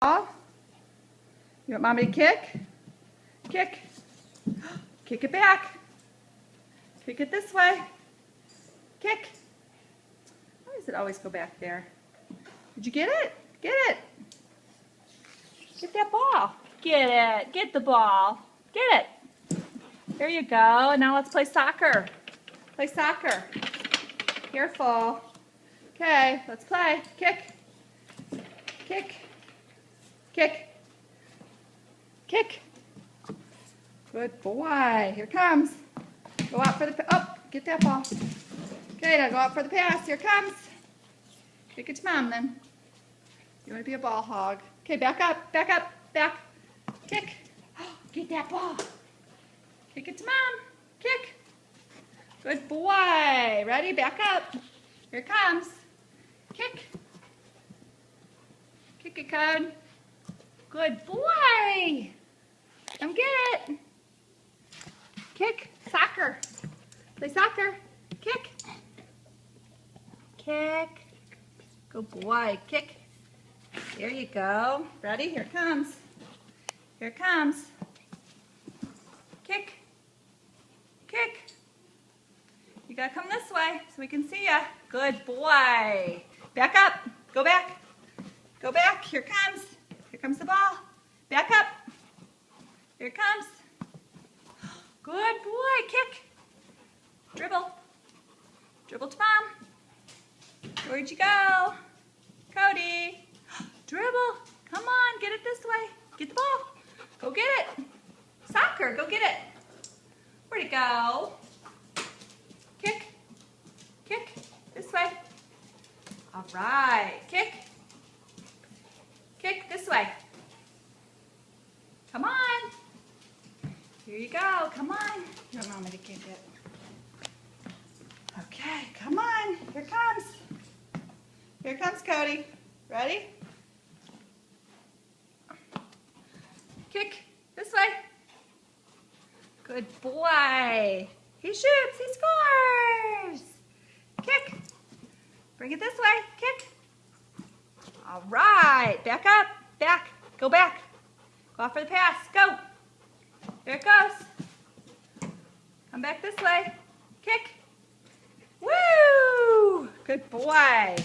ball. You want mommy to kick? Kick. Kick it back. Kick it this way. Kick. Why does it always go back there? Did you get it? Get it. Get that ball. Get it. Get the ball. Get it. There you go. And now let's play soccer. Play soccer. Careful. Okay, let's play. Kick. Kick. Kick. Kick. Good boy. Here it comes. Go out for the, oh, get that ball. Okay, now go out for the pass. Here it comes. Kick it to mom then. You want to be a ball hog. Okay, back up, back up, back. Kick. Get that ball. Kick it to mom. Kick. Good boy. Ready? Back up. Here it comes. Kick. Kick it, Cody. Good boy. Come get it. Kick. Soccer. Play soccer. Kick. Kick. Good boy. Kick. There you go. Ready? Here it comes. Here it comes. Kick. Kick. You gotta come this way so we can see ya. Good boy. Back up. Go back. Go back. Here it comes. Here comes the ball. Back up. Here it comes. Good boy. Kick. Dribble. Dribble to mom. Where'd you go? Cody. Dribble. Come on. Get it this way. Get the ball. Go get it. Soccer. Go get it. Where'd it go? Kick. Kick. This way. All right. Kick. Kick this way. Come on. Here you go. Come on. Your mama to kick it. Okay. Come on. Here it comes. Here comes Cody. Ready? Kick. This way. Good boy. He shoots. He scores. Kick. Bring it this way. Kick. All right. Back up. Back. Go back. Go off for the pass. Go. There it goes. Come back this way. Kick. Woo! Good boy.